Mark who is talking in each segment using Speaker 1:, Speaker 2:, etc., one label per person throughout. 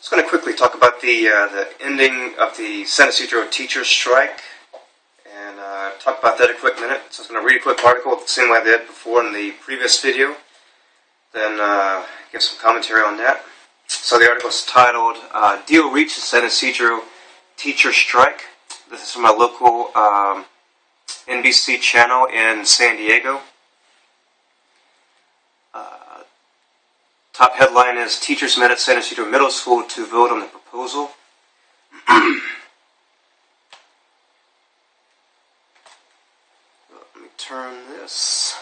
Speaker 1: just going to quickly talk about the ending of the San Ysidro Teachers Strike and talk about that a quick minute. So I'm going to read a quick article the same way I did before in the previous video, then give some commentary on that. So the article is titled, Deal Reaches San Ysidro Teachers Strike. This is from a local NBC channel in San Diego. Top headline is Teachers met at San Ysidro Middle School to vote on the proposal. Let me turn this.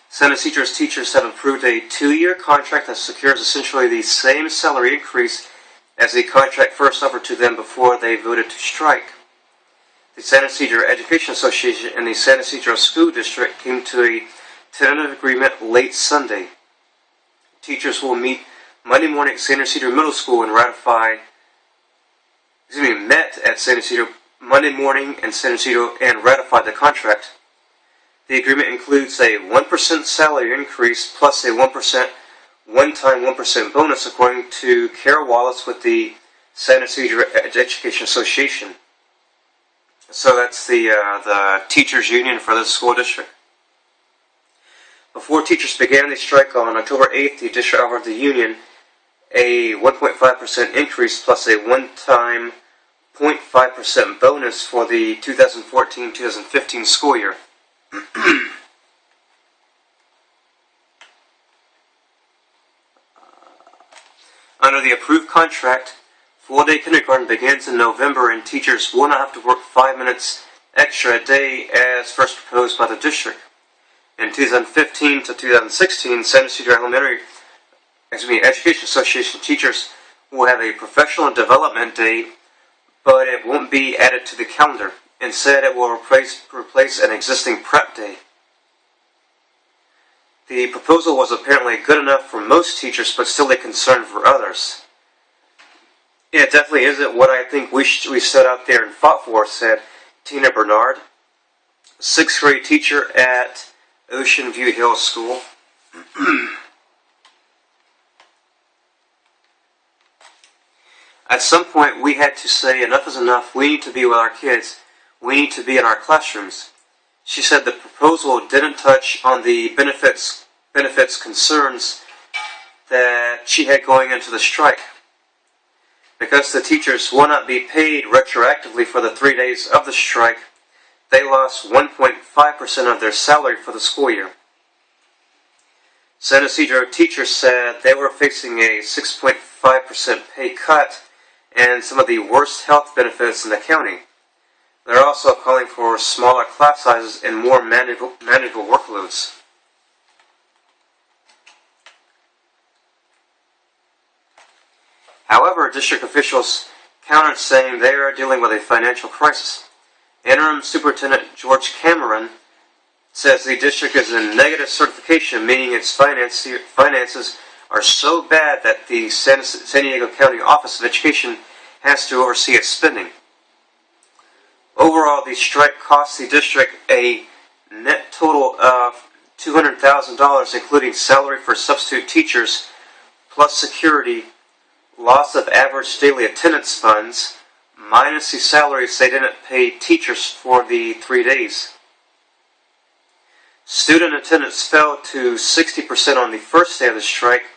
Speaker 1: San Ysidro's teachers have approved a 2-year contract that secures essentially the same salary increase as the contract first offered to them before they voted to strike. The San Ysidro Education Association and the San Ysidro School District came to a tentative agreement late Sunday. Teachers will meet Monday morning at San Ysidro Middle School and met at San Ysidro Monday morning in San Ysidro and ratified the contract. The agreement includes a 1% salary increase plus a 1% one-time 1% bonus, according to Carol Wallace with the San Ysidro Education Association. So that's the teachers union for the school district. Before teachers began the strike on October 8th, the district offered the union a 1.5% increase plus a one-time 0.5% bonus for the 2014-2015 school year. Under the approved contract, full-day kindergarten begins in November and teachers will not have to work 5 minutes extra a day as first proposed by the district. In 2015 to 2016, San Ysidro Education Association teachers will have a professional development day, but it won't be added to the calendar. Instead, it will replace an existing prep day. The proposal was apparently good enough for most teachers, but still a concern for others. It definitely isn't what I think we stood out there and fought for, said Tina Bernard, 6th grade teacher at Ocean View Hill School. At some point, we had to say enough is enough. We need to be with our kids. We need to be in our classrooms. She said the proposal didn't touch on the benefits concerns that she had going into the strike. Because the teachers will not be paid retroactively for the 3 days of the strike, they lost 1.5% of their salary for the school year. San Ysidro teachers said they were facing a 6.5% pay cut and some of the worst health benefits in the county. They're also calling for smaller class sizes and more manageable workloads. However, district officials countered, saying they are dealing with a financial crisis. Interim Superintendent George Cameron says the district is in negative certification, meaning its finances are so bad that the San Diego County Office of Education has to oversee its spending. Overall, the strike cost the district a net total of $200,000, including salary for substitute teachers, plus security, loss of average daily attendance funds, minus the salaries they didn't pay teachers for the 3 days. Student attendance fell to 60% on the first day of the strike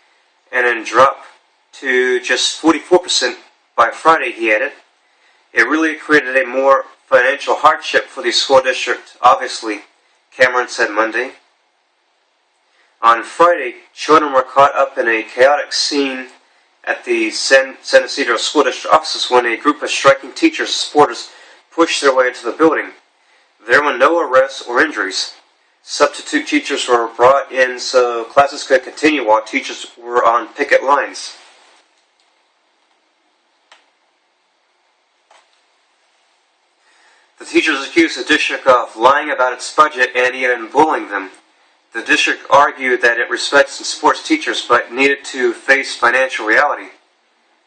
Speaker 1: and then dropped to just 44% by Friday, he added. It really created a more financial hardship for the school district, obviously, Cameron said Monday. On Friday, children were caught up in a chaotic scene at the San Ysidro School District offices when a group of striking teachers and supporters pushed their way into the building. There were no arrests or injuries. Substitute teachers were brought in so classes could continue while teachers were on picket lines. The teachers accused the district of lying about its budget and even bullying them. The district argued that it respects and supports teachers, but needed to face financial reality.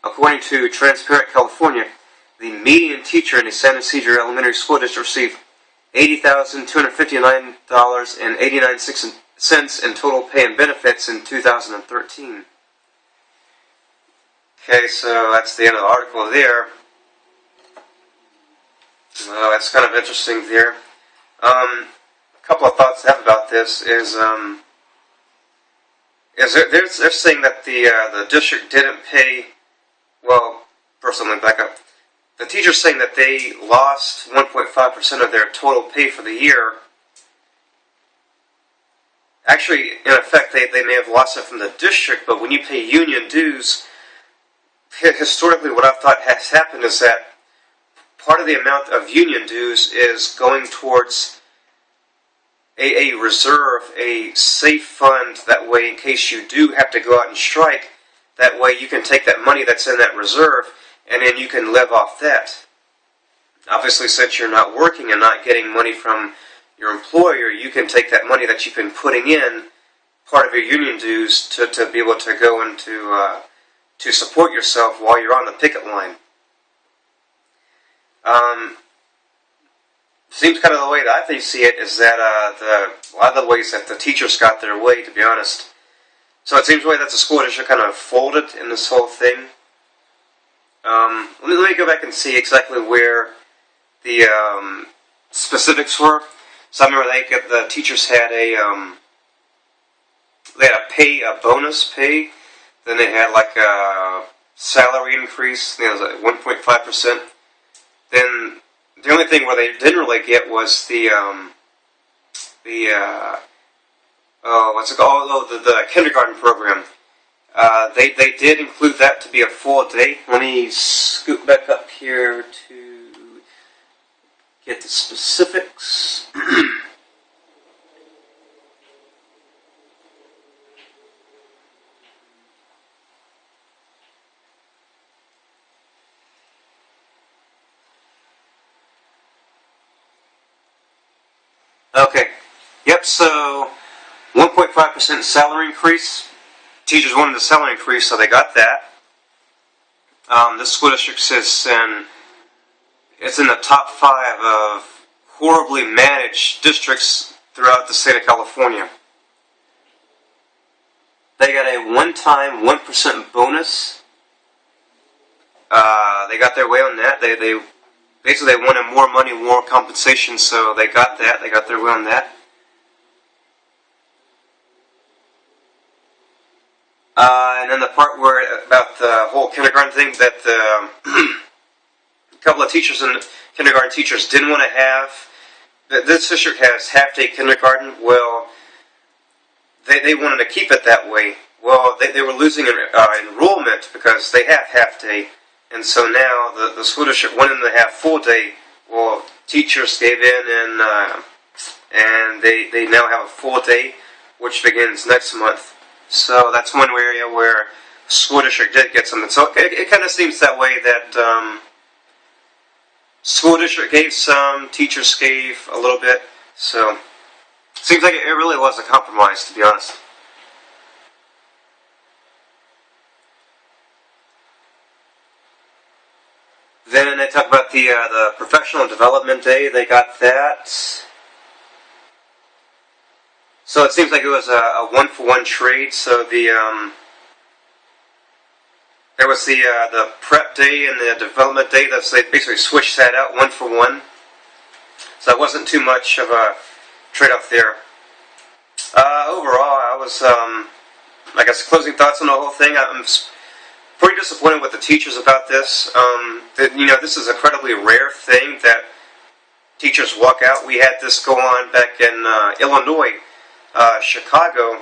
Speaker 1: According to Transparent California, the median teacher in the San Ysidro Elementary School District received $80,259.89 in total pay and benefits in 2013. Okay, so that's the end of the article there. Well, that's kind of interesting there. A couple of thoughts I have about this is they're saying that the district didn't pay. Well, first let me back up. The teacher's saying that they lost 1.5% of their total pay for the year. Actually, in effect, they may have lost it from the district, but when you pay union dues, historically what I've thought has happened is that part of the amount of union dues is going towards a reserve, a safe fund, that way in case you do have to go out and strike, that way you can take that money that's in that reserve and then you can live off that. Obviously, since you're not working and not getting money from your employer, you can take that money that you've been putting in, part of your union dues, to be able to go into to support yourself while you're on the picket line. Seems kind of the way that I see it is that a lot of the ways that the teachers got their way, to be honest. So it seems the way that the school district kind of folded in this whole thing. Let me go back and see exactly where the specifics were. So I remember the teachers had they had a bonus pay. Then they had like a salary increase. It was like 1.5%. Then the only thing where they didn't really get was the kindergarten program. They did include that to be a full day. Let me scoot back up here to get the specifics. Okay. Yep, so 1.5% salary increase. Teachers wanted a salary increase, so they got that. This school district sits it's in the top 5 of horribly managed districts throughout the state of California. They got a one-time 1% bonus. They got their way on that. They basically they wanted more money, more compensation, so they got that. They got their way on that. And then the part where about the whole kindergarten thing, that a couple of teachers and kindergarten teachers didn't want to have. This district has half-day kindergarten. Well, they wanted to keep it that way. Well, they were losing enrollment because they have half-day. And so now the school district wanted them to have full-day. Well, teachers gave in and they now have a full day, which begins next month. So that's one area where school district did get something. So it kind of seems that way that school district gave some, teachers gave a little bit. So it seems like it really was a compromise, to be honest. Then they talk about the professional development day. They got that. So it seems like it was a one-for-one trade. So there was the prep day and the development day. They basically switched that out, one-for-one. So it wasn't too much of a trade-off there. Overall, I was, I guess, closing thoughts on the whole thing. I'm pretty disappointed with the teachers about this. This is an incredibly rare thing that teachers walk out. We had this go on back in Illinois. Chicago.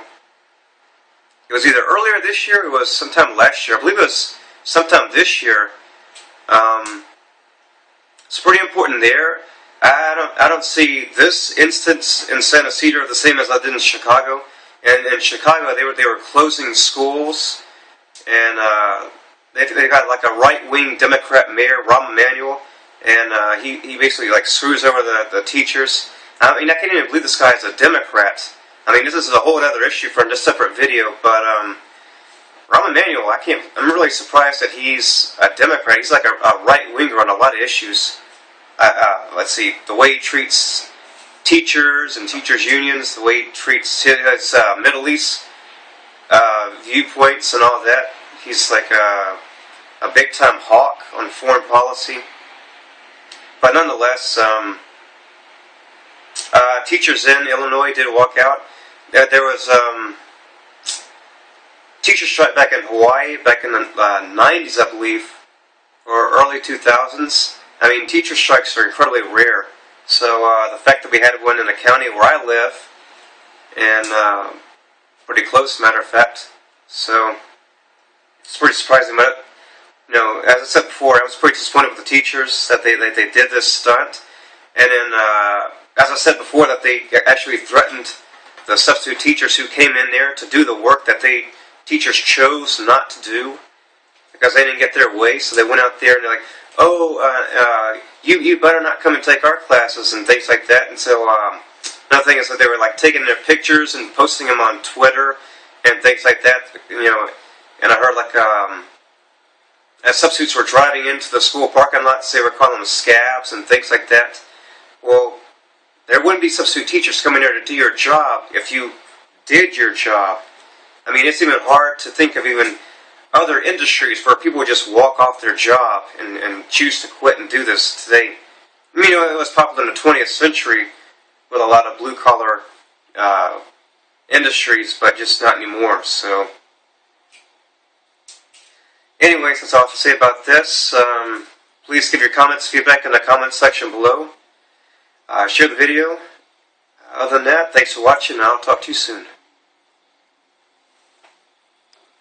Speaker 1: It was either earlier this year or it was sometime last year. I believe it was sometime this year. It's pretty important there. I don't see this instance in San Ysidro the same as I did in Chicago. And in Chicago, they were closing schools, and they got like a right-wing Democrat mayor, Rahm Emanuel, and he basically like screws over the teachers. I mean, I can't even believe this guy is a Democrat. I mean, this is a whole other issue for a separate video, but Rahm Emanuel, I'm really surprised that he's a Democrat. He's like a right-winger on a lot of issues. Let's see, the way he treats teachers and teachers' unions, the way he treats his Middle East viewpoints and all that. He's like a big-time hawk on foreign policy. But nonetheless, teachers in Illinois did walk out. There was teacher strike back in Hawaii back in the 90s, I believe, or early 2000s. I mean, teacher strikes are incredibly rare. So the fact that we had one in the county where I live, and pretty close, matter of fact. So it's pretty surprising. But you know, as I said before, I was pretty disappointed with the teachers that they did this stunt. And then, as I said before, that they actually threatened the substitute teachers who came in there to do the work that teachers chose not to do because they didn't get their way. So they went out there and they're like, "Oh, you better not come and take our classes," and things like that. And so another thing is that they were like taking their pictures and posting them on Twitter and things like that. You know, and I heard like as substitutes were driving into the school parking lots, they were calling them scabs and things like that. Well, there wouldn't be substitute teachers coming there to do your job if you did your job. I mean, it's even hard to think of even other industries where people would just walk off their job and choose to quit and do this today. I mean, it was popular in the 20th century with a lot of blue-collar industries, but just not anymore. So, anyways, that's all I have to say about this. Please give your comments, feedback in the comments section below. Share the video. Other than that, thanks for watching, and I'll talk to you soon.